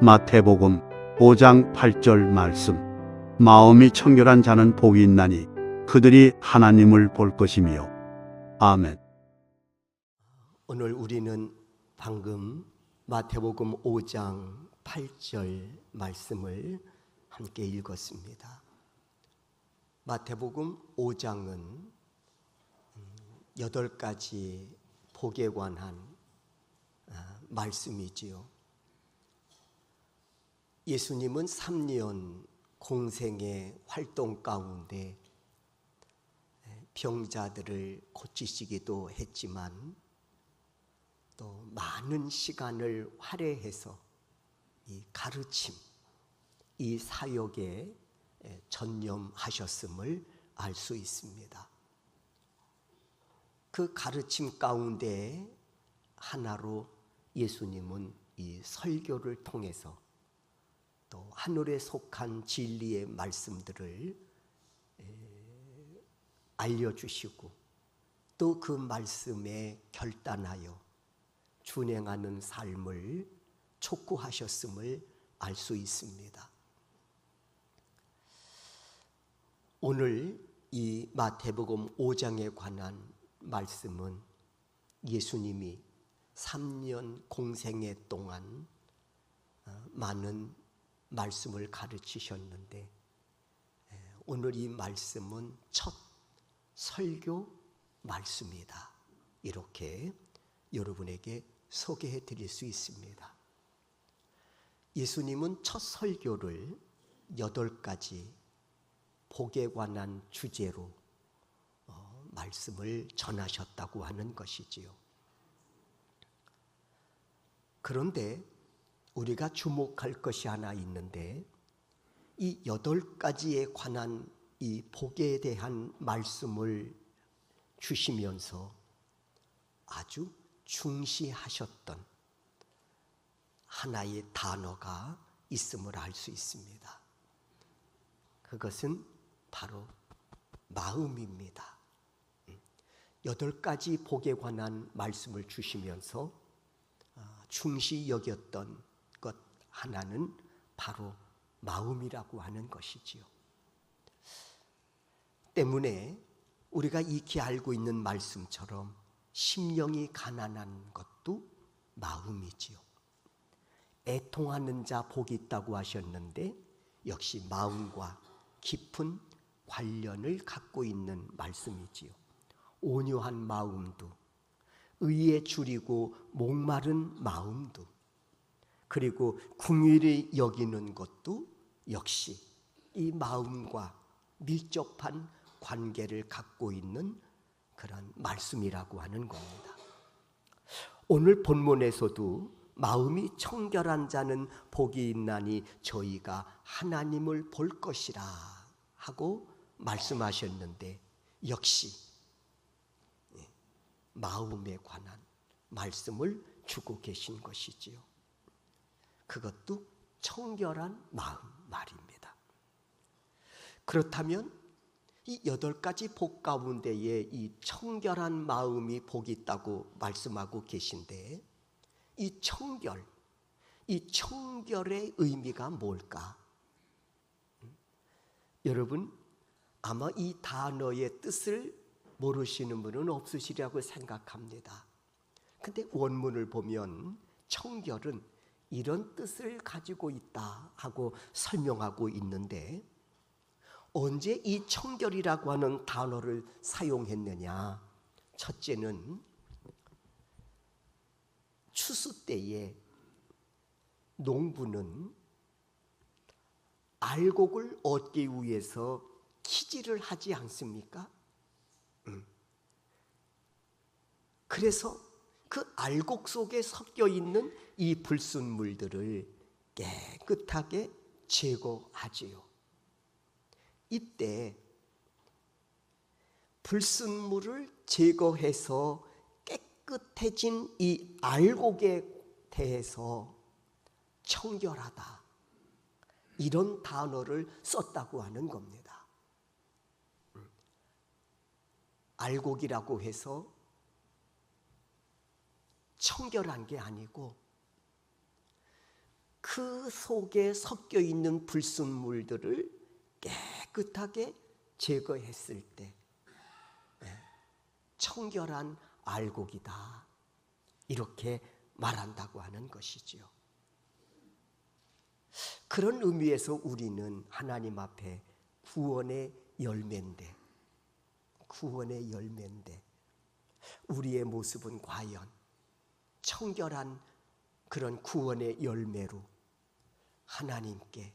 마태복음 5장 8절 말씀. 마음이 청결한 자는 복이 있나니 그들이 하나님을 볼 것이며. 아멘. 오늘 우리는 방금 마태복음 5장 8절 말씀을 함께 읽었습니다. 마태복음 5장은 8가지 복에 관한 말씀이지요. 예수님은 3년 공생의 활동 가운데 병자들을 고치시기도 했지만 또 많은 시간을 할애해서 이 가르침, 이 사역에 전념하셨음을 알 수 있습니다. 그 가르침 가운데 하나로 예수님은 이 설교를 통해서 또 하늘에 속한 진리의 말씀들을 알려주시고 또 그 말씀에 결단하여 준행하는 삶을 촉구하셨음을 알 수 있습니다. 오늘 이 마태복음 5장에 관한 말씀은 예수님이 3년 공생애 동안 많은 말씀을 가르치셨는데 오늘 이 말씀은 첫 설교 말씀이다. 이렇게 여러분에게 소개해 드릴 수 있습니다. 예수님은 첫 설교를 8가지 복에 관한 주제로 말씀을 전하셨다고 하는 것이지요. 그런데 우리가 주목할 것이 하나 있는데 이 8가지에 관한 이 복에 대한 말씀을 주시면서 아주 중시하셨던 하나의 단어가 있음을 알 수 있습니다. 그것은 바로 마음입니다. 8가지 복에 관한 말씀을 주시면서 중시 여겼던 것 하나는 바로 마음이라고 하는 것이지요. 때문에 우리가 익히 알고 있는 말씀처럼 심령이 가난한 것도 마음이지요. 애통하는 자 복이 있다고 하셨는데 역시 마음과 깊은 관련을 갖고 있는 말씀이지요. 온유한 마음도, 의에 줄이고 목마른 마음도, 그리고 긍휼히 여기는 것도 역시 이 마음과 밀접한 관계를 갖고 있는 그런 말씀이라고 하는 겁니다. 오늘 본문에서도 마음이 청결한 자는 복이 있나니 저희가 하나님을 볼 것이라 하고 말씀하셨는데 역시 마음에 관한 말씀을 주고 계신 것이지요. 그것도 청결한 마음 말입니다. 그렇다면 이 8가지 복 가운데에 이 청결한 마음이 복이 있다고 말씀하고 계신데 이 청결의 의미가 뭘까? 여러분 아마 이 단어의 뜻을 모르시는 분은 없으시리라고 생각합니다. 근데 원문을 보면 청결은 이런 뜻을 가지고 있다 하고 설명하고 있는데 언제 이 청결이라고 하는 단어를 사용했느냐? 첫째는 추수 때에 농부는 알곡을 얻기 위해서 키질을 하지 않습니까? 그래서 그 알곡 속에 섞여 있는 이 불순물들을 깨끗하게 제거하지요. 이때 불순물을 제거해서 깨끗해진 이 알곡에 대해서 청결하다 이런 단어를 썼다고 하는 겁니다. 알곡이라고 해서 청결한 게 아니고 그 속에 섞여 있는 불순물들을 깨끗하게 제거했을 때 청결한 알곡이다, 이렇게 말한다고 하는 것이지요. 그런 의미에서 우리는 하나님 앞에 구원의 열매인데 우리의 모습은 과연 청결한 그런 구원의 열매로 하나님께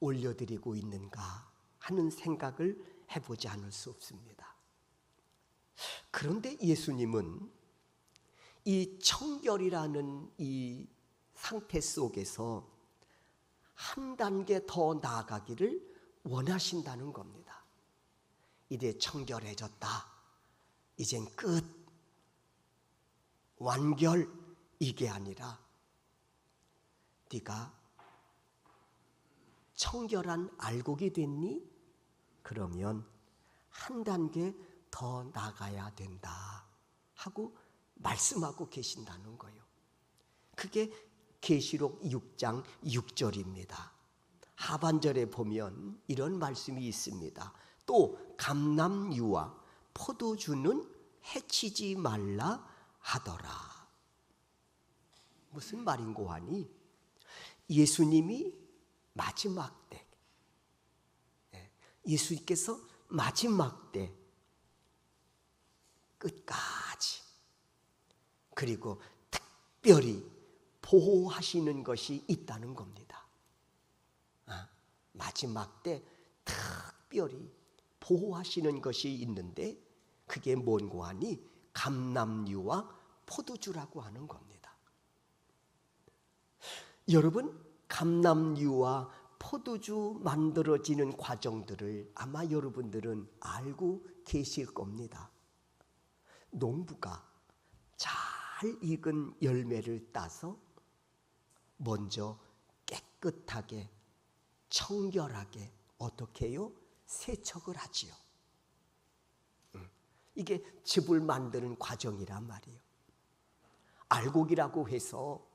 올려드리고 있는가 하는 생각을 해보지 않을 수 없습니다. 그런데 예수님은 이 청결이라는 이 상태 속에서 한 단계 더 나아가기를 원하신다는 겁니다. 이제 청결해졌다, 이젠 끝, 완결, 이게 아니라 네가 청결한 알곡이 됐니? 그러면 한 단계 더 나가야 된다 하고 말씀하고 계신다는 거예요. 그게 계시록 6장 6절입니다. 하반절에 보면 이런 말씀이 있습니다. 또 감람유와 포도주는 해치지 말라 하더라. 무슨 말인고 하니 예수님이 마지막 때, 예수님께서 마지막 때 끝까지, 그리고 특별히 보호하시는 것이 있다는 겁니다. 마지막 때 특별히 보호하시는 것이 있는데 그게 뭔고 하니 감람유와 포도주라고 하는 겁니다. 여러분, 감람유와 포도주 만들어지는 과정들을 아마 여러분들은 알고 계실 겁니다. 농부가 잘 익은 열매를 따서 먼저 깨끗하게 청결하게 어떻게 해요? 세척을 하지요. 이게 즙을 만드는 과정이란 말이에요. 알곡이라고 해서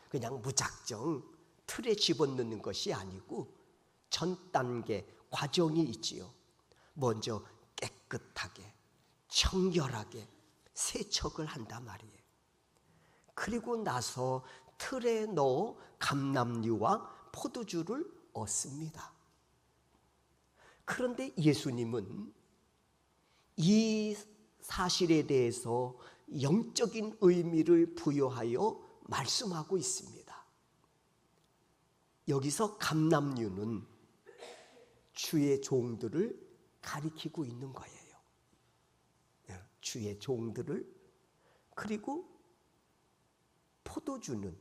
그냥 무작정 틀에 집어넣는 것이 아니고 전 단계 과정이 있지요. 먼저 깨끗하게 청결하게 세척을 한단 말이에요. 그리고 나서 틀에 넣어 감람유와 포도주를 얻습니다. 그런데 예수님은 이 사실에 대해서 영적인 의미를 부여하여 말씀하고 있습니다. 여기서 감람유는 주의 종들을 가리키고 있는 거예요. 주의 종들을. 그리고 포도주는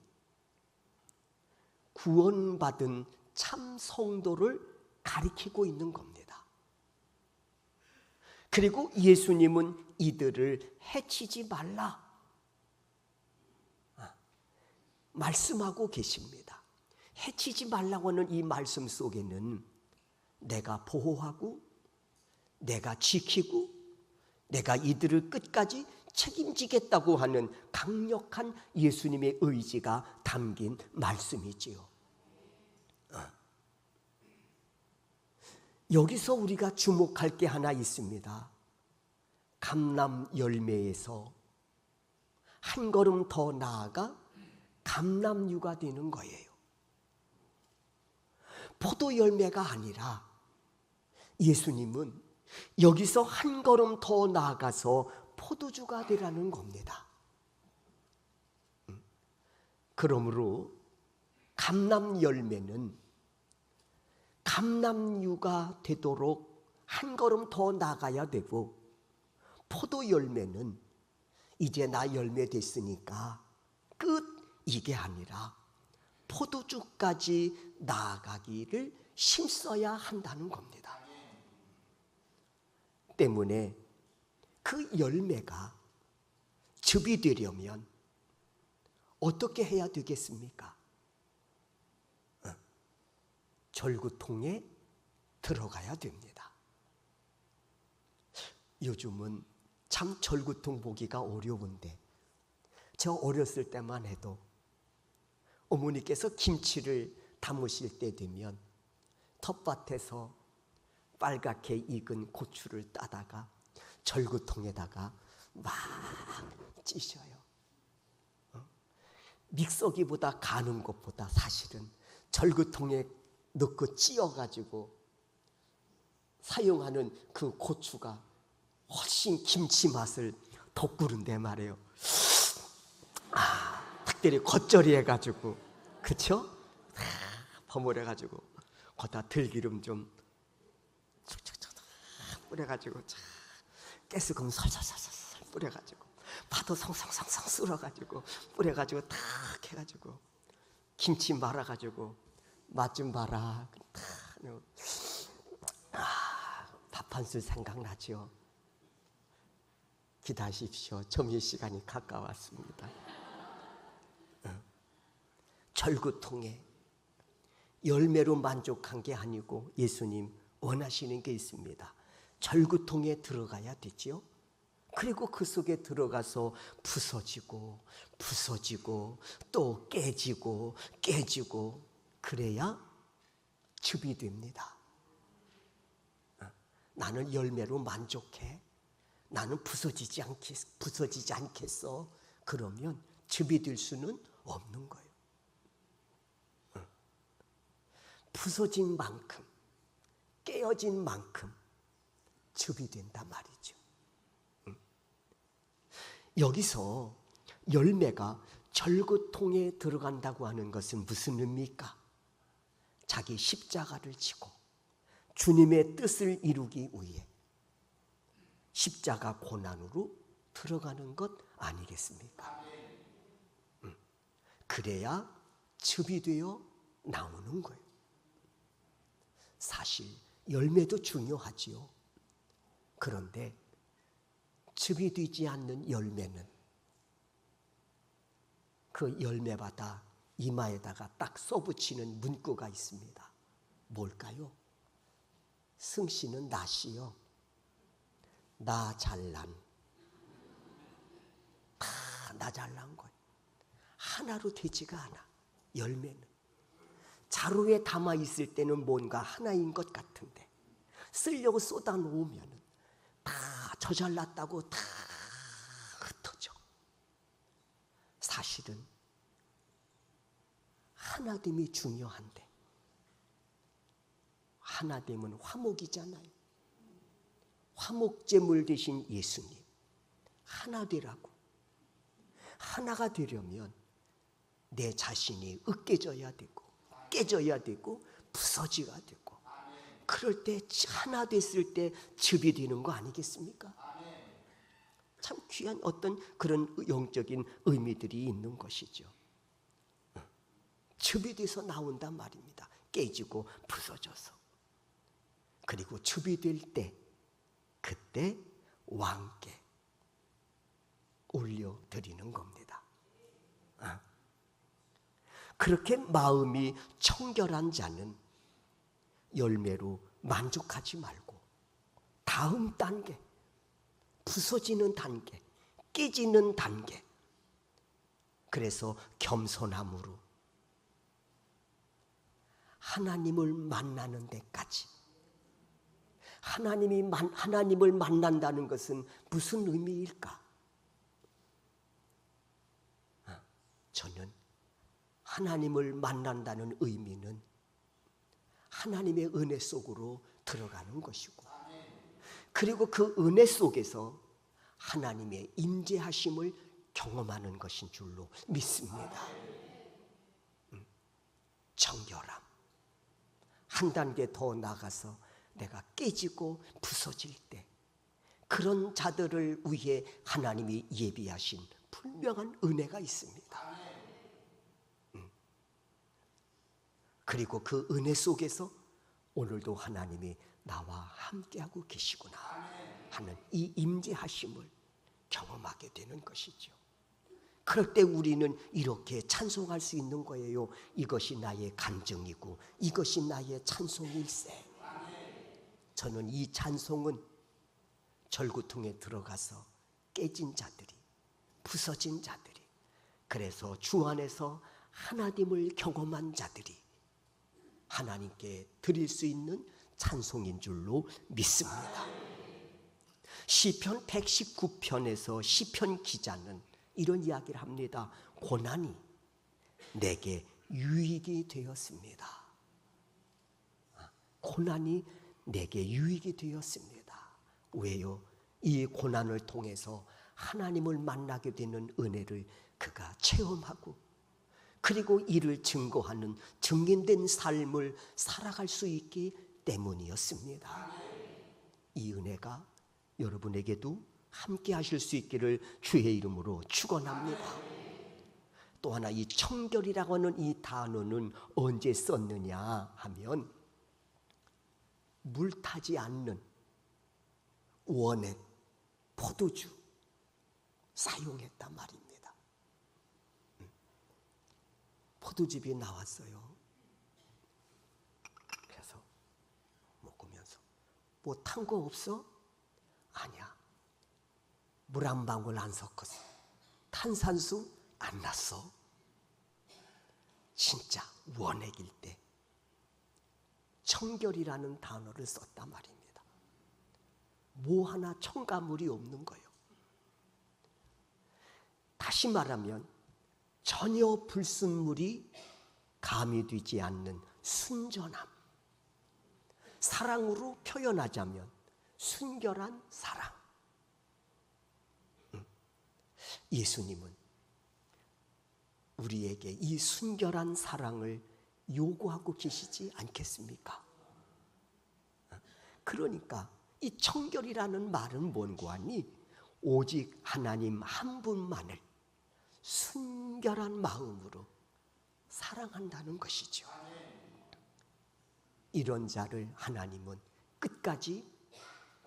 구원받은 참 성도를 가리키고 있는 겁니다. 그리고 예수님은 이들을 해치지 말라 말씀하고 계십니다. 해치지 말라고 하는 이 말씀 속에는 내가 보호하고 내가 지키고 내가 이들을 끝까지 책임지겠다고 하는 강력한 예수님의 의지가 담긴 말씀이지요. 여기서 우리가 주목할 게 하나 있습니다. 감람 열매에서 한 걸음 더 나아가 감람유가 되는 거예요. 포도 열매가 아니라 예수님은 여기서 한 걸음 더 나아가서 포도주가 되라는 겁니다. 그러므로 감람 열매는 감람유가 되도록 한 걸음 더 나가야 되고, 포도 열매는 이제 나 열매 됐으니까 끝, 이게 아니라 포도주까지 나아가기를 힘써야 한다는 겁니다. 때문에 그 열매가 즙이 되려면 어떻게 해야 되겠습니까? 절구통에 들어가야 됩니다. 요즘은 참 절구통 보기가 어려운데 저 어렸을 때만 해도 어머니께서 김치를 담으실 때 되면 텃밭에서 빨갛게 익은 고추를 따다가 절구통에다가 막 찌셔요. 믹서기보다 가는 것보다 사실은 절구통에 넣고 찌어가지고 사용하는 그 고추가 훨씬 김치 맛을 돋구는데 말이에요. 특별히 겉절이 해가지고, 그쵸? 버무려가지고 거기다 들기름 좀 뿌려가지고 깨스금 살살살살 뿌려가지고 파도 성성성성 쓸어가지고 뿌려가지고 탁 해가지고 김치 말아가지고 맛 좀 봐라. 밥 한 술 생각나죠? 기다리십시오. 점심시간이 가까웠습니다. 절구통에 열매로 만족한 게 아니고 예수님 원하시는 게 있습니다. 절구통에 들어가야 되지요. 그리고 그 속에 들어가서 부서지고 부서지고 또 깨지고 깨지고 그래야 즙이 됩니다. 나는 열매로 만족해. 나는 부서지지 않겠어. 그러면 즙이 될 수는 없는 거예요. 부서진 만큼, 깨어진 만큼 즙이 된단 말이죠. 여기서 열매가 절구통에 들어간다고 하는 것은 무슨 의미입니까? 자기 십자가를 지고 주님의 뜻을 이루기 위해 십자가 고난으로 들어가는 것 아니겠습니까? 그래야 즙이 되어 나오는 거예요. 사실 열매도 중요하지요. 그런데 즙이 되지 않는 열매는 그 열매마다 이마에다가 딱 써붙이는 문구가 있습니다. 뭘까요? 승씨는 낫이요. 나 잘난. 나 잘난 거예요. 하나로 되지가 않아. 열매는. 자루에 담아 있을 때는 뭔가 하나인 것 같은데 쓰려고 쏟아 놓으면 다 저 잘났다고 다 흩어져. 사실은 하나됨이 중요한데 하나됨은 화목이잖아요. 화목제물 되신 예수님 하나 되라고. 하나가 되려면 내 자신이 으깨져야 되고 깨져야 되고 부서져야 되고 그럴 때 하나 됐을 때 즙이 되는 거 아니겠습니까? 참 귀한 어떤 그런 영적인 의미들이 있는 것이죠. 즙이 돼서 나온단 말입니다. 깨지고 부서져서. 그리고 즙이 될 때 그때 왕께 올려드리는 겁니다. 그렇게 마음이 청결한 자는 열매로 만족하지 말고 다음 단계, 부서지는 단계, 깨지는 단계. 그래서 겸손함으로 하나님을 만나는 데까지. 하나님을 만난다는 것은 무슨 의미일까? 저는 하나님을 만난다는 의미는 하나님의 은혜 속으로 들어가는 것이고 그리고 그 은혜 속에서 하나님의 임재하심을 경험하는 것인 줄로 믿습니다. 정결함. 한 단계 더 나가서 내가 깨지고 부서질 때 그런 자들을 위해 하나님이 예비하신 분명한 은혜가 있습니다. 그리고 그 은혜 속에서 오늘도 하나님이 나와 함께하고 계시구나 하는 이 임재하심을 경험하게 되는 것이죠. 그럴 때 우리는 이렇게 찬송할 수 있는 거예요. 이것이 나의 간증이고 이것이 나의 찬송일세. 저는 이 찬송은 절구통에 들어가서 깨진 자들이, 부서진 자들이, 그래서 주 안에서 하나님을 경험한 자들이 하나님께 드릴 수 있는 찬송인 줄로 믿습니다. 시편 119편에서 시편 기자는 이런 이야기를 합니다. 고난이 내게 유익이 되었습니다. 고난이 내게 유익이 되었습니다. 왜요? 이 고난을 통해서 하나님을 만나게 되는 은혜를 그가 체험하고, 그리고 이를 증거하는 증인된 삶을 살아갈 수 있기 때문이었습니다. 이 은혜가 여러분에게도 함께 하실 수 있기를 주의 이름으로 축원합니다. 또 하나, 이 청결이라고 하는 이 단어는 언제 썼느냐 하면 물 타지 않는 원액, 포도주 사용했단 말입니다. 포도즙이 나왔어요. 그래서 먹으면서 뭐 탄 거 없어? 아니야. 물 한 방울 안 섞었어. 탄산수 안 났어. 진짜 원액일 때 청결이라는 단어를 썼단 말입니다. 뭐 하나 첨가물이 없는 거예요. 다시 말하면 전혀 불순물이 가미되지 않는 순전함, 사랑으로 표현하자면 순결한 사랑. 예수님은 우리에게 이 순결한 사랑을 요구하고 계시지 않겠습니까? 그러니까 이 청결이라는 말은 뭔고 하니 오직 하나님 한 분만을 순결한 마음으로 사랑한다는 것이죠. 이런 자를 하나님은 끝까지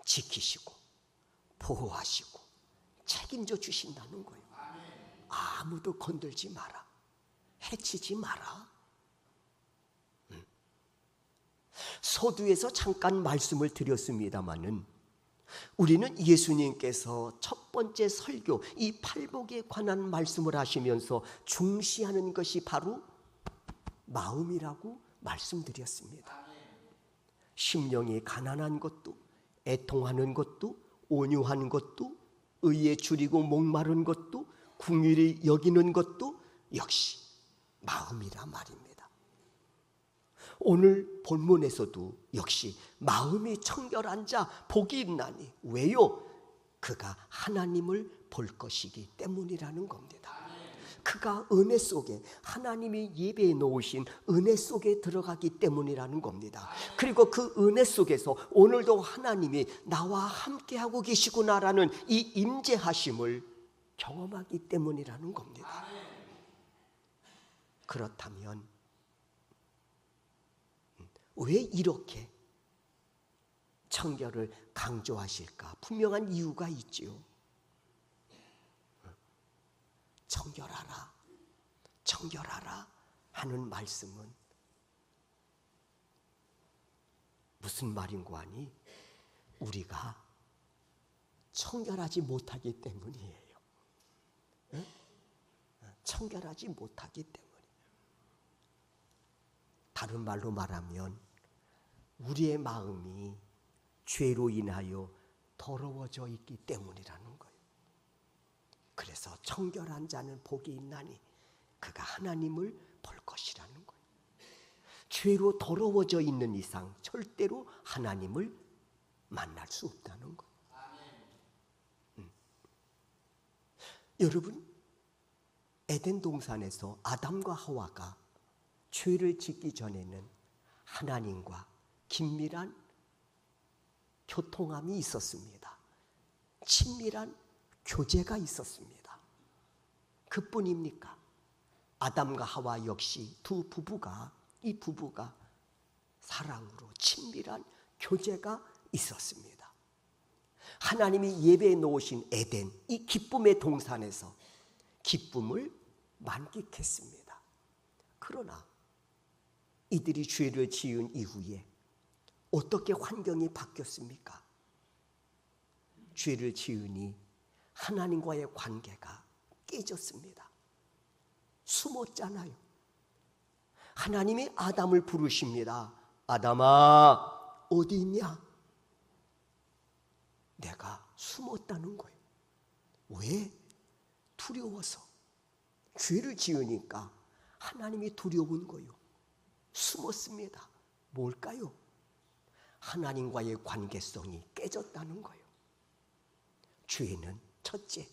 지키시고 보호하시고 책임져 주신다는 거예요. 아무도 건들지 마라. 해치지 마라. 서두에서 잠깐 말씀을 드렸습니다마는 우리는 예수님께서 첫 번째 설교, 이 팔복에 관한 말씀을 하시면서 중시하는 것이 바로 마음이라고 말씀드렸습니다. 심령이 가난한 것도, 애통하는 것도, 온유한 것도, 의에 줄이고 목마른 것도, 긍휼히 여기는 것도 역시 마음이라 말입니다. 오늘 본문에서도 역시 마음이 청결한 자 복이 있나니. 왜요? 그가 하나님을 볼 것이기 때문이라는 겁니다. 그가 은혜 속에, 하나님이 예배해 놓으신 은혜 속에 들어가기 때문이라는 겁니다. 그리고 그 은혜 속에서 오늘도 하나님이 나와 함께하고 계시구나라는 이 임재하심을 경험하기 때문이라는 겁니다. 그렇다면 왜 이렇게 청결을 강조하실까? 분명한 이유가 있지요. 청결하라, 청결하라 하는 말씀은 무슨 말인고 하니 우리가 청결하지 못하기 때문이에요. 청결하지 못하기 때문에. 다른 말로 말하면 우리의 마음이 죄로 인하여 더러워져 있기 때문이라는 거예요. 그래서 청결한 자는 복이 있나니 그가 하나님을 볼 것이라는 거예요. 죄로 더러워져 있는 이상 절대로 하나님을 만날 수 없다는 거예요. 여러분, 에덴 동산에서 아담과 하와가 죄를 짓기 전에는 하나님과 긴밀한 교통함이 있었습니다. 친밀한 교제가 있었습니다. 그뿐입니까? 아담과 하와 역시 이 부부가 사랑으로 친밀한 교제가 있었습니다. 하나님이 예배해 놓으신 에덴, 이 기쁨의 동산에서 기쁨을 만끽했습니다. 그러나 이들이 죄를 지은 이후에 어떻게 환경이 바뀌었습니까? 죄를 지으니 하나님과의 관계가 깨졌습니다. 숨었잖아요. 하나님이 아담을 부르십니다. 아담아, 어디 있냐? 내가 숨었다는 거예요. 왜? 두려워서. 죄를 지으니까 하나님이 두려운 거예요. 숨었습니다. 뭘까요? 하나님과의 관계성이 깨졌다는 거예요. 죄는 첫째,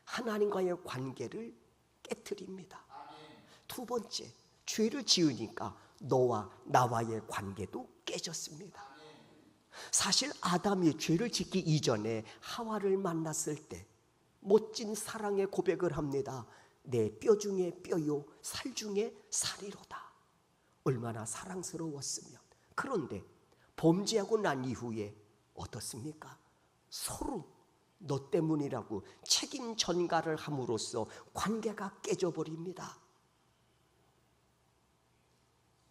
하나님과의 관계를 깨트립니다. 두 번째, 죄를 지으니까 너와 나와의 관계도 깨졌습니다. 사실 아담이 죄를 짓기 이전에 하와를 만났을 때 멋진 사랑의 고백을 합니다. 내 뼈 중에 뼈요 살 중에 살이로다. 얼마나 사랑스러웠으면. 그런데 범죄하고 난 이후에 어떻습니까? 서로 너 때문이라고 책임 전가를 함으로써 관계가 깨져버립니다.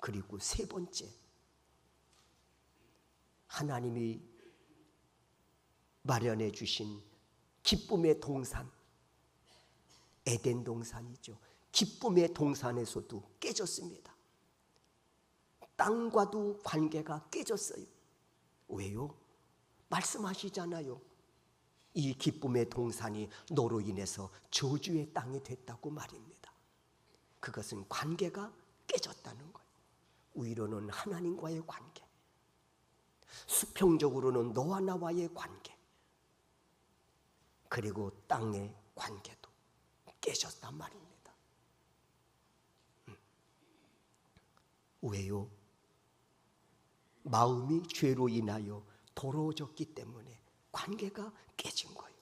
그리고 세 번째, 하나님이 마련해 주신 기쁨의 동산, 에덴 동산이죠. 기쁨의 동산에서도 깨졌습니다. 땅과도 관계가 깨졌어요. 왜요? 말씀하시잖아요. 이 기쁨의 동산이 너로 인해서 저주의 땅이 됐다고 말입니다. 그것은 관계가 깨졌다는 거예요. 위로는 하나님과의 관계, 수평적으로는 너와 나와의 관계, 그리고 땅의 관계도 깨졌단 말입니다. 왜요? 마음이 죄로 인하여 더러워졌기 때문에 관계가 깨진 거예요.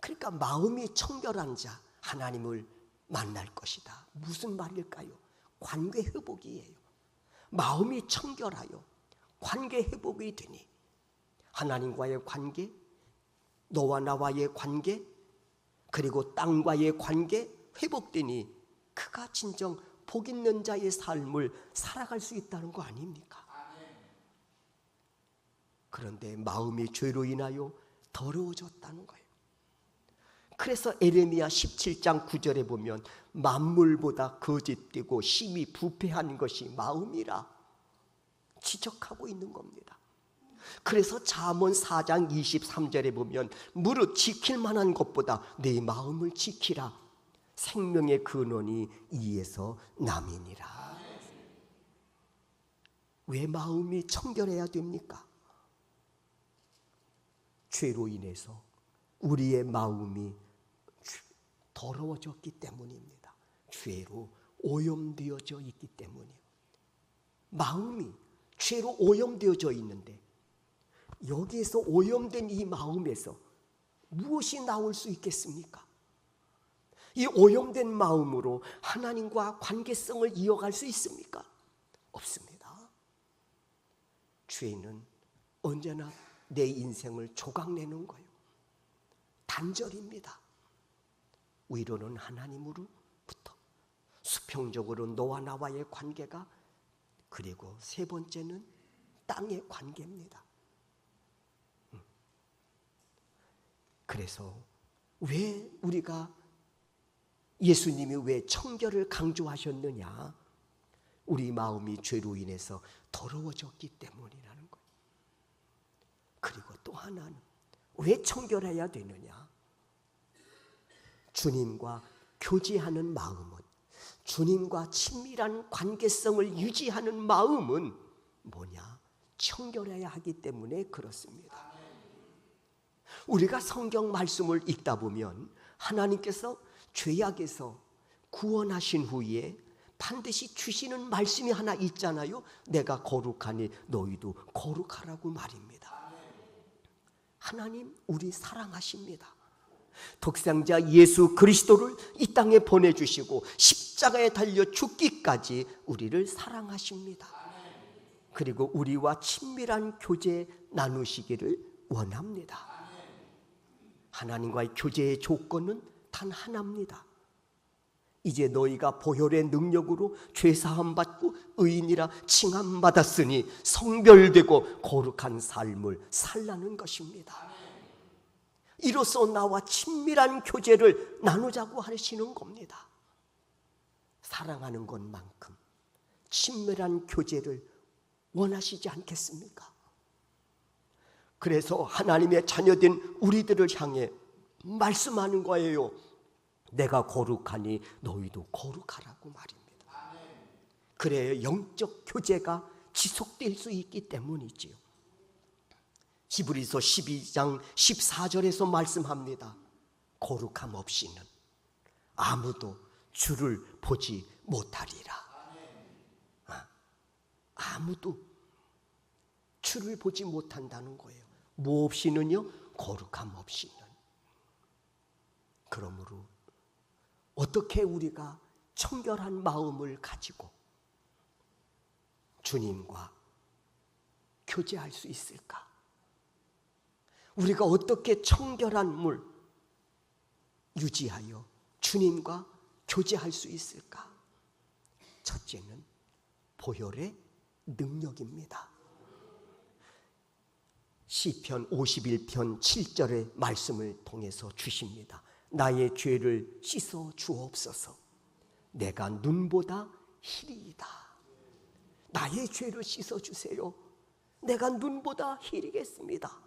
그러니까 마음이 청결한 자 하나님을 만날 것이다. 무슨 말일까요? 관계 회복이에요. 마음이 청결하여 관계 회복이 되니 하나님과의 관계, 너와 나와의 관계, 그리고 땅과의 관계 회복되니 그가 진정 복 있는 자의 삶을 살아갈 수 있다는 거 아닙니까? 그런데 마음이 죄로 인하여 더러워졌다는 거예요. 그래서 에레미야 17장 9절에 보면 만물보다 거짓되고 심히 부패한 것이 마음이라 지적하고 있는 겁니다. 그래서 잠언 4장 23절에 보면 무릇 지킬 만한 것보다 내 마음을 지키라. 생명의 근원이 이에서 남이니라. 왜 마음이 청결해야 됩니까? 죄로 인해서 우리의 마음이 더러워졌기 때문입니다. 죄로 오염되어져 있기 때문이에요. 마음이 죄로 오염되어져 있는데 여기에서 오염된 이 마음에서 무엇이 나올 수 있겠습니까? 이 오염된 마음으로 하나님과 관계성을 이어갈 수 있습니까? 없습니다. 죄는 언제나 내 인생을 조각내는 거예요. 단절입니다. 위로는 하나님으로부터, 수평적으로 너와 나와의 관계가, 그리고 세 번째는 땅의 관계입니다. 그래서 왜 우리가 예수님이 왜 청결을 강조하셨느냐? 우리 마음이 죄로 인해서 더러워졌기 때문이라는 거예요. 그리고 또 하나는 왜 청결해야 되느냐? 주님과 교제하는 마음은, 주님과 친밀한 관계성을 유지하는 마음은 뭐냐? 청결해야 하기 때문에 그렇습니다. 우리가 성경 말씀을 읽다 보면 하나님께서 죄악에서 구원하신 후에 반드시 주시는 말씀이 하나 있잖아요. 내가 거룩하니 너희도 거룩하라고 말입니다. 하나님 우리 사랑하십니다. 독생자 예수 그리스도를 이 땅에 보내주시고 십자가에 달려 죽기까지 우리를 사랑하십니다. 그리고 우리와 친밀한 교제 나누시기를 원합니다. 하나님과의 교제의 조건은 단 하나입니다. 이제 너희가 보혈의 능력으로 죄사함 받고 의인이라 칭함 받았으니 성별되고 거룩한 삶을 살라는 것입니다. 이로써 나와 친밀한 교제를 나누자고 하시는 겁니다. 사랑하는 것만큼 친밀한 교제를 원하시지 않겠습니까? 그래서 하나님의 자녀된 우리들을 향해 말씀하는 거예요. 내가 거룩하니 너희도 거룩하라고 말입니다. 그래야 영적 교제가 지속될 수 있기 때문이지요. 히브리서 12장 14절에서 말씀합니다. 거룩함 없이는 아무도 주를 보지 못하리라. 아무도 주를 보지 못한다는 거예요. 뭐 없이는요? 거룩함 없이는. 그러므로 어떻게 우리가 청결한 마음을 가지고 주님과 교제할 수 있을까? 우리가 어떻게 청결한 물 유지하여 주님과 교제할 수 있을까? 첫째는 보혈의 능력입니다. 시편 51편 7절의 말씀을 통해서 주십니다. 나의 죄를 씻어 주옵소서. 내가 눈보다 희리이다. 나의 죄를 씻어 주세요. 내가 눈보다 희리겠습니다.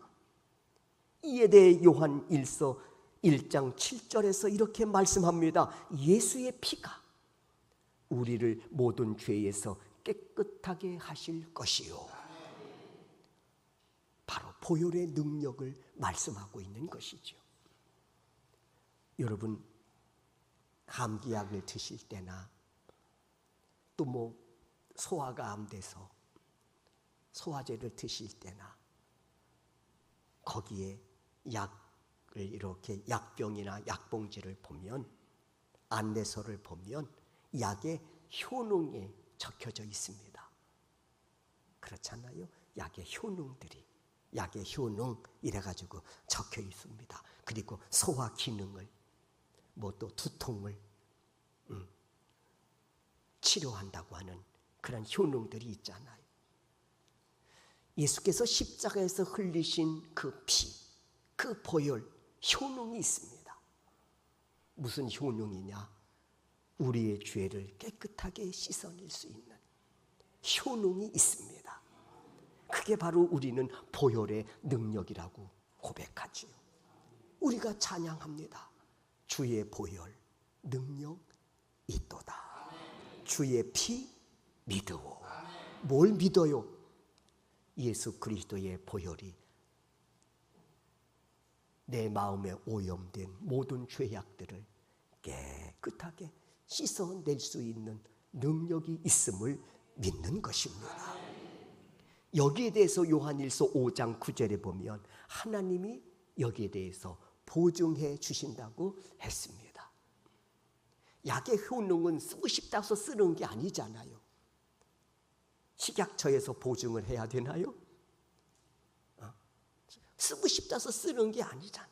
이에 대해 요한 1서 1장 7절에서 이렇게 말씀합니다. 예수의 피가 우리를 모든 죄에서 깨끗하게 하실 것이요. 바로 보혈의 능력을 말씀하고 있는 것이죠. 여러분, 감기약을 드실 때나 또 소화가 안 돼서 소화제를 드실 때나 거기에 약을 이렇게 약병이나 약봉지를 보면, 안내서를 보면 약의 효능이 적혀져 있습니다. 그렇잖아요. 약의 효능들이, 약의 효능 이래가지고 적혀 있습니다. 그리고 소화 기능을 또 두통을 치료한다고 하는 그런 효능들이 있잖아요. 예수께서 십자가에서 흘리신 그 피, 그 보혈 효능이 있습니다. 무슨 효능이냐? 우리의 죄를 깨끗하게 씻어낼 수 있는 효능이 있습니다. 그게 바로 우리는 보혈의 능력이라고 고백하지요. 우리가 찬양합니다. 주의 보혈 능력 있도다. 주의 피 믿으오. 뭘 믿어요? 예수 그리스도의 보혈이 내 마음에 오염된 모든 죄악들을 깨끗하게 씻어낼 수 있는 능력이 있음을 믿는 것입니다. 여기에 대해서 요한일서 5장 9절에 보면 하나님이 여기에 대해서 보증해 주신다고 했습니다. 약의 효능은 쓰고 싶다서 쓰는 게 아니잖아요. 식약처에서 보증을 해야 되나요? 쓰고 싶다서 쓰는 게 아니잖아.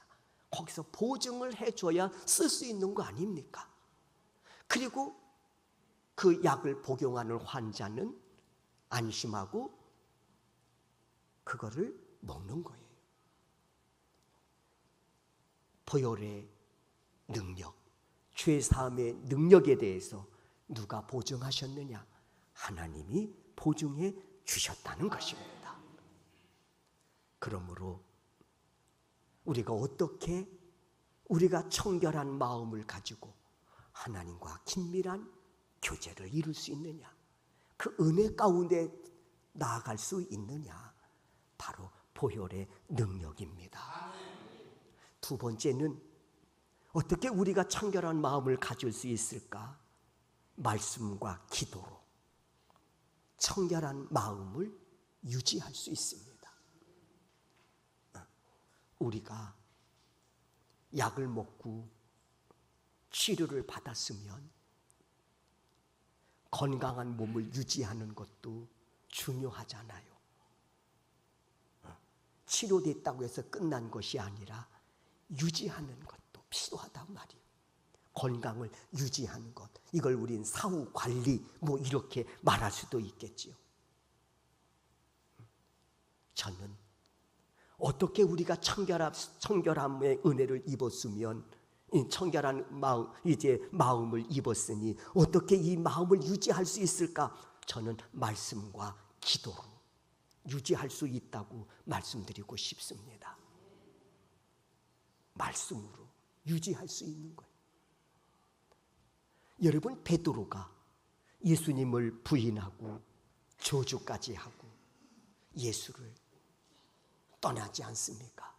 거기서 보증을 해줘야 쓸 수 있는 거 아닙니까? 그리고 그 약을 복용하는 환자는 안심하고 그거를 먹는 거예요. 보혈의 능력, 죄사함의 능력에 대해서 누가 보증하셨느냐? 하나님이 보증해 주셨다는 것입니다. 그러므로 우리가 어떻게 우리가 청결한 마음을 가지고 하나님과 긴밀한 교제를 이룰 수 있느냐? 그 은혜 가운데 나아갈 수 있느냐? 바로 보혈의 능력입니다. 두 번째는 어떻게 우리가 청결한 마음을 가질 수 있을까? 말씀과 기도로 청결한 마음을 유지할 수 있습니다. 우리가 약을 먹고 치료를 받았으면 건강한 몸을 유지하는 것도 중요하잖아요. 치료됐다고 해서 끝난 것이 아니라 유지하는 것도 필요하단 말이에요. 건강을 유지하는 것, 이걸 우린 사후 관리 이렇게 말할 수도 있겠지요. 저는 어떻게 우리가 청결함의 은혜를 입었으면, 청결한 마음을 입었으니 어떻게 이 마음을 유지할 수 있을까? 저는 말씀과 기도로 유지할 수 있다고 말씀드리고 싶습니다. 말씀으로 유지할 수 있는 거예요. 여러분, 베드로가 예수님을 부인하고 저주까지 하고 예수를 떠나지 않습니까?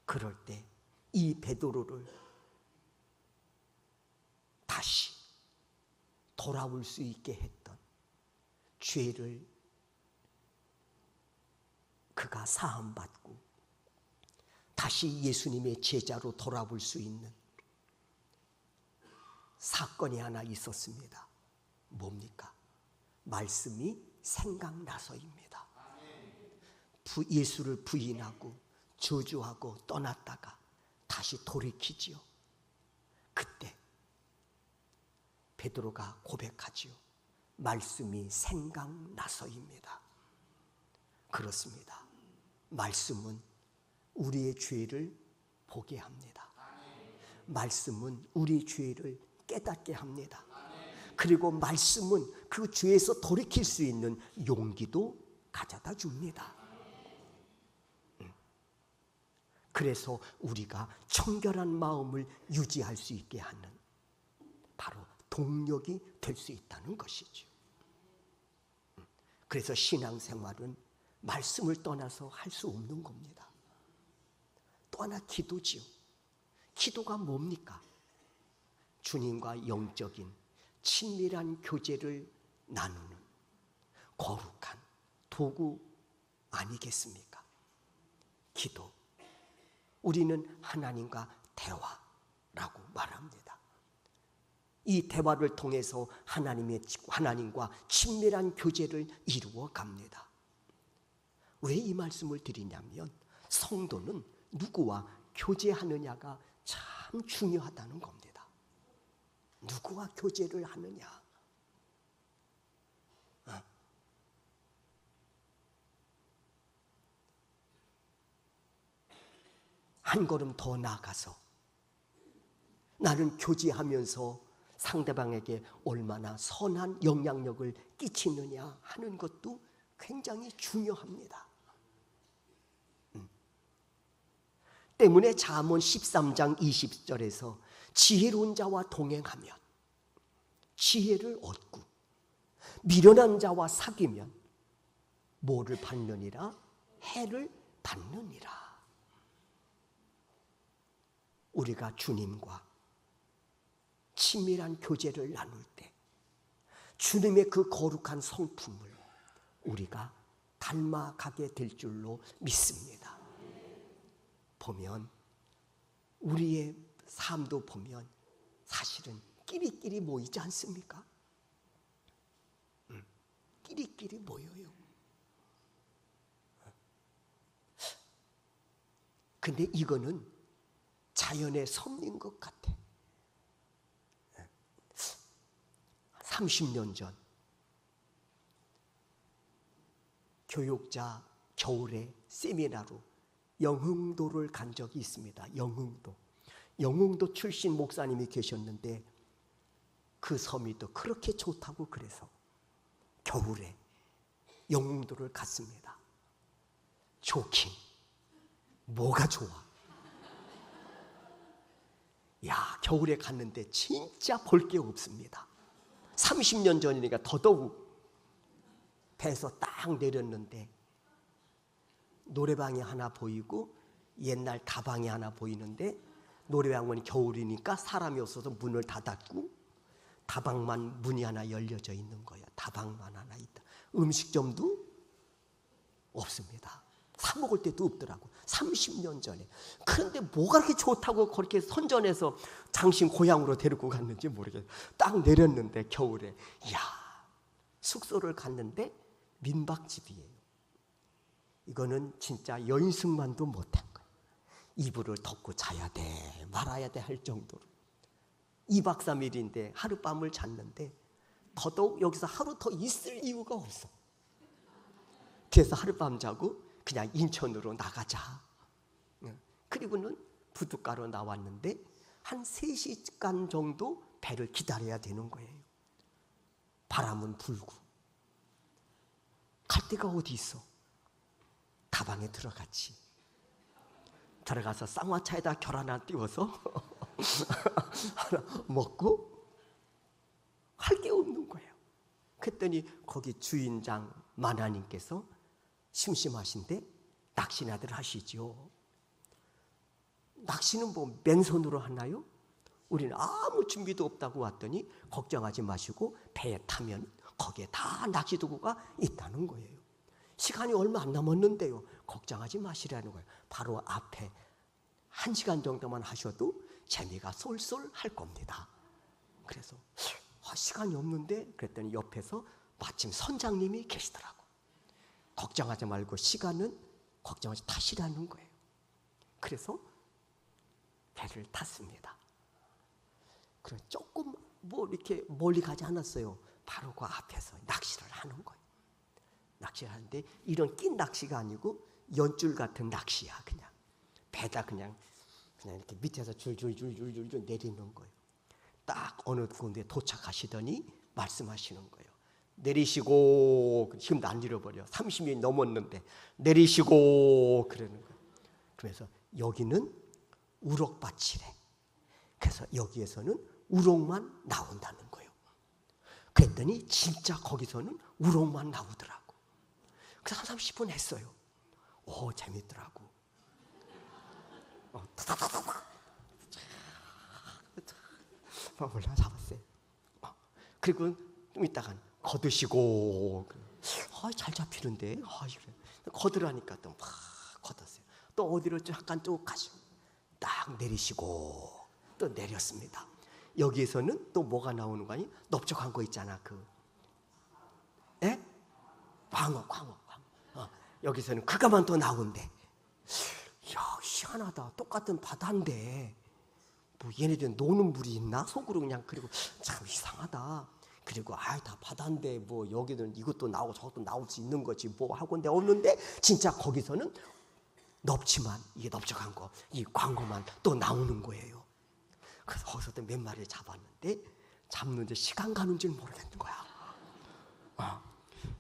그럴 때 이 베드로를 다시 돌아올 수 있게 했던 죄를 그가 사함받고 다시 예수님의 제자로 돌아올 수 있는 사건이 하나 있었습니다. 뭡니까? 말씀이 생각나서입니다. 예수를 부인하고 저주하고 떠났다가 다시 돌이키지요. 그때 베드로가 고백하지요. 말씀이 생각나서입니다. 그렇습니다. 말씀은 우리의 죄를 보게 합니다. 말씀은 우리 죄를 깨닫게 합니다. 그리고 말씀은 그 죄에서 돌이킬 수 있는 용기도 가져다 줍니다. 그래서 우리가 청결한 마음을 유지할 수 있게 하는 바로 동력이 될 수 있다는 것이죠. 그래서 신앙생활은 말씀을 떠나서 할 수 없는 겁니다. 또 하나 기도지요. 기도가 뭡니까? 주님과 영적인 친밀한 교제를 나누는 거룩한 도구 아니겠습니까? 기도. 우리는 하나님과 대화라고 말합니다. 이 대화를 통해서 하나님과 친밀한 교제를 이루어 갑니다. 왜 이 말씀을 드리냐면 성도는 누구와 교제하느냐가 참 중요하다는 겁니다. 누구와 교제를 하느냐. 한 걸음 더 나아가서 나는 교제하면서 상대방에게 얼마나 선한 영향력을 끼치느냐 하는 것도 굉장히 중요합니다. 때문에 잠언 13장 20절에서 지혜로운 자와 동행하면 지혜를 얻고 미련한 자와 사귀면 뭐를 받느니라? 해를 받느니라. 우리가 주님과 친밀한 교제를 나눌 때 주님의 그 거룩한 성품을 우리가 닮아가게 될 줄로 믿습니다. 보면 우리의 삶도 보면 사실은 끼리끼리 모이지 않습니까? 끼리끼리 모여요. 근데 이거는 자연의 섭리인 것 같아. 30년 전 교육자 겨울에 세미나로 영흥도를 간 적이 있습니다. 영흥도 출신 목사님이 계셨는데 그 섬이 또 그렇게 좋다고 그래서 겨울에 영흥도를 갔습니다. 좋긴 뭐가 좋아. 야, 겨울에 갔는데 진짜 볼 게 없습니다. 30년 전이니까 더더욱 배에서 딱 내렸는데 노래방이 하나 보이고 옛날 다방이 하나 보이는데 노래방은 겨울이니까 사람이 없어서 문을 닫았고 다방만 문이 하나 열려져 있는 거예요. 다방만 하나 있다. 음식점도 없습니다. 사 먹을 데도 없더라고. 30년 전에. 그런데 뭐가 그렇게 좋다고 그렇게 선전해서 당신 고향으로 데리고 갔는지 모르겠어요. 딱 내렸는데 겨울에 이야, 숙소를 갔는데 민박집이에요. 이거는 진짜 연승만도 못한 거예요. 이불을 덮고 자야 돼 말아야 돼 할 정도로 2박 3일인데 하룻밤을 잤는데 더더욱 여기서 하루 더 있을 이유가 없어. 그래서 하룻밤 자고 그냥 인천으로 나가자. 그리고는 부둣가로 나왔는데 한 3시간 정도 배를 기다려야 되는 거예요. 바람은 불고. 갈 데가 어디 있어? 다방에 들어갔지. 들어가서 쌍화차에다 결 하나 띄워서 하나 먹고 할 게 없는 거예요. 그랬더니 거기 주인장 만화님께서 심심하신데 낚시나들 하시죠. 낚시는 뭐 맨손으로 하나요? 우리는 아무 준비도 없다고 왔더니 걱정하지 마시고 배에 타면 거기에 다 낚시 도구가 있다는 거예요. 시간이 얼마 안 남았는데요. 걱정하지 마시라는 거예요. 바로 앞에 1시간 정도만 하셔도 재미가 쏠쏠 할 겁니다. 그래서 시간이 없는데 그랬더니 옆에서 마침 선장님이 계시더라고. 걱정하지 말고 시간은 걱정하지 타시라는 거예요. 그래서 배를 탔습니다. 그래 조금 뭐 이렇게 멀리 가지 않았어요. 바로 그 앞에서 낚시를 하는 거예요. 낚시를 하는데 이런 낀 낚시가 아니고 연줄 같은 낚시야. 그냥 배다 그냥 이렇게 밑에서 줄줄줄줄줄 내리는 거예요. 딱 어느 군데 도착하시더니 말씀하시는 거예요. 내리시고. 지금도 안 잃어버려. 30년이 넘었는데 내리시고 그러는 거예요. 그래서 여기는 우럭밭이래. 그래서 여기에서는 우럭만 나온다는 거예요. 그랬더니 진짜 거기서는 우럭만 나오더라고. 그래서 한 30분 했어요. 오, 재밌더라고. 올라 잡았어요. 그리고 좀 있다가 거두시고. 잘 잡히는데. 그래. 거두라니까 또 막 거뒀어요. 또 어디로 잠깐 쭉 가시고 딱 내리시고 또 내렸습니다. 여기에서는 또 뭐가 나오는 거 아니? 넓적한 거 있잖아. 광어. 여기서는 그가만 또 나온대. 야, 희한하다. 똑같은 바다인데 뭐 얘네들 노는 물이 있나? 속으로 그냥. 그리고 참 이상하다. 그리고 다 바다인데 뭐 여기는 이것도 나오고 저것도 나올 수 있는 거지 뭐 하고. 근데 없는데 진짜 거기서는 넓지만 이게 넓적한 거, 이 광어만 또 나오는 거예요. 그래서 거기서 또 몇 마리를 잡았는데 잡는데 시간 가는 줄 모르겠는 거야.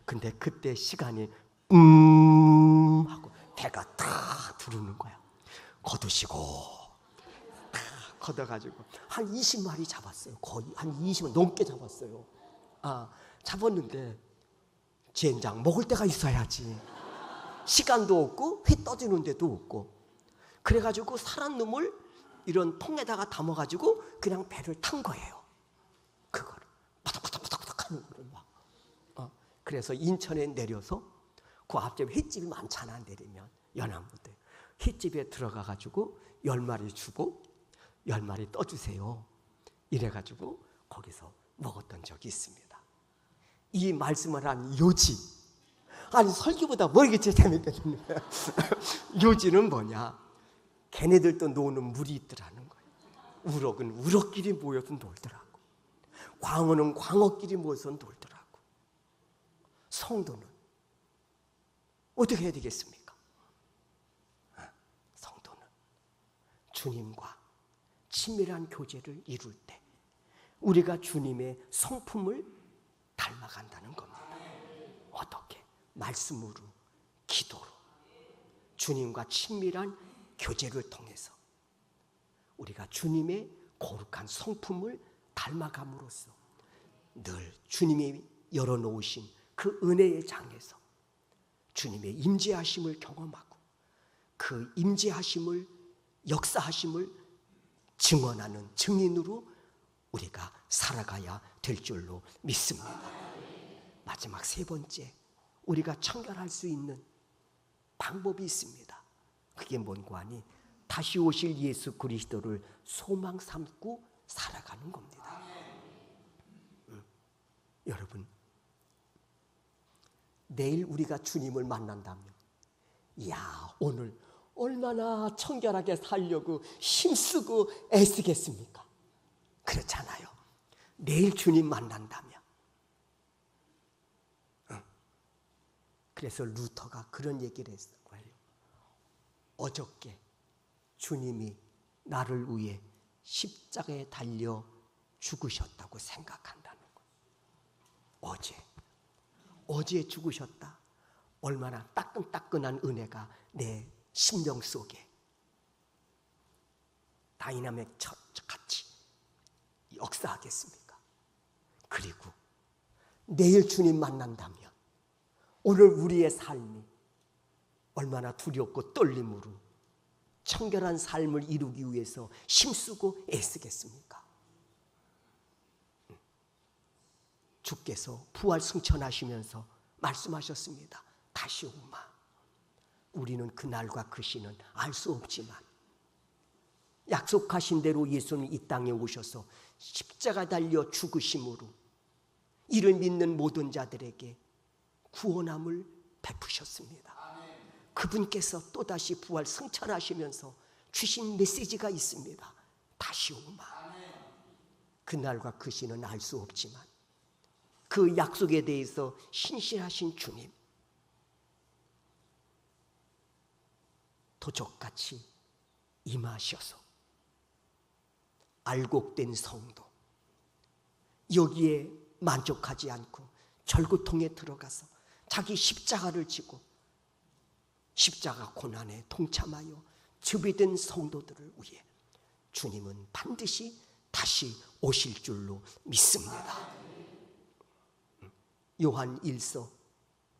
근데 그때 시간이 하고 배가 탁 들어오는 거야. 거두시고 탁 걷어가지고 한 20마리 잡았어요. 거의 한 20마리 넘게 잡았어요. 잡았는데 젠장 먹을 데가 있어야지. 시간도 없고 회 떠주는 데도 없고. 그래가지고 살한 놈을 이런 통에다가 담아가지고 그냥 배를 탄 거예요. 그거를 바닥바닥바닥 하는 거를 막. 그래서 인천에 내려서 그 앞집에 횟집이 많잖아. 내리면 연안부대 횟집에 들어가가지고 10마리 주고 10마리 떠주세요. 이래가지고 거기서 먹었던 적이 있습니다. 이 말씀을 한 요지. 아니 설교보다 뭐 이게 제일 재밌게 듣는 거야. 요지는 뭐냐? 걔네들도 노는 물이 있더라는 거예요. 우럭은 우럭끼리 모여서 놀더라고. 광어는 광어끼리 모여서 놀더라고. 성도는 어떻게 해야 되겠습니까? 성도는 주님과 친밀한 교제를 이룰 때 우리가 주님의 성품을 닮아간다는 겁니다. 어떻게? 말씀으로, 기도로, 주님과 친밀한 교제를 통해서 우리가 주님의 거룩한 성품을 닮아감으로써 늘 주님이 열어놓으신 그 은혜의 장에서 주님의 임재하심을 경험하고 그 임재하심을, 역사하심을 증언하는 증인으로 우리가 살아가야 될 줄로 믿습니다. 마지막 세 번째, 우리가 청결할 수 있는 방법이 있습니다. 그게 뭔고 하니 다시 오실 예수 그리스도를 소망 삼고 살아가는 겁니다. 여러분, 내일 우리가 주님을 만난다면 오늘 얼마나 청결하게 살려고 힘쓰고 애쓰겠습니까? 그렇잖아요. 내일 주님 만난다면. 그래서 루터가 그런 얘기를 했어요. 어저께 주님이 나를 위해 십자가에 달려 죽으셨다고 생각한다는 거예요. 어제 죽으셨다. 얼마나 따끈따끈한 은혜가 내 심령 속에 다이나믹 같이 역사하겠습니까? 그리고 내일 주님 만난다면 오늘 우리의 삶이 얼마나 두렵고 떨림으로 청결한 삶을 이루기 위해서 힘쓰고 애쓰겠습니까? 주께서 부활 승천하시면서 말씀하셨습니다. 다시 오마. 우리는 그날과 그 시는 알 수 없지만 약속하신 대로 예수는 이 땅에 오셔서 십자가 달려 죽으심으로 이를 믿는 모든 자들에게 구원함을 베푸셨습니다. 그분께서 또다시 부활 승천하시면서 주신 메시지가 있습니다. 다시 오마. 그날과 그 시는 알 수 없지만 그 약속에 대해서 신실하신 주님, 도적같이 임하셔서 알곡된 성도, 여기에 만족하지 않고 절구통에 들어가서 자기 십자가를 지고 십자가 고난에 동참하여 접이된 성도들을 위해 주님은 반드시 다시 오실 줄로 믿습니다. 요한 1서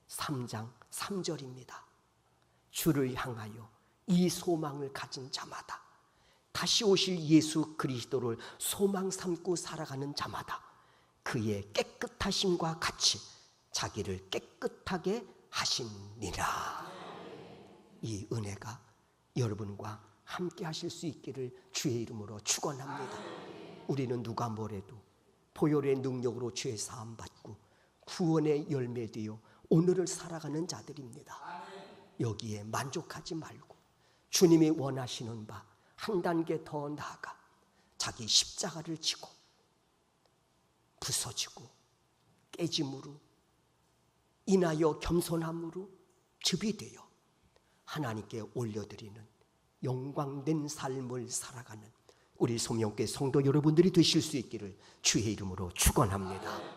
3장 3절입니다. 주를 향하여 이 소망을 가진 자마다, 다시 오실 예수 그리스도를 소망 삼고 살아가는 자마다 그의 깨끗하심과 같이 자기를 깨끗하게 하시니라. 이 은혜가 여러분과 함께 하실 수 있기를 주의 이름으로 축원합니다. 우리는 누가 뭐래도 보혈의 능력으로 죄 사함 받고 구원의 열매되어 오늘을 살아가는 자들입니다. 여기에 만족하지 말고 주님이 원하시는 바 한 단계 더 나아가 자기 십자가를 지고 부서지고 깨짐으로 인하여 겸손함으로 즙이 되어 하나님께 올려드리는 영광된 삶을 살아가는 우리 소명교회 성도 여러분들이 되실 수 있기를 주의 이름으로 축원합니다.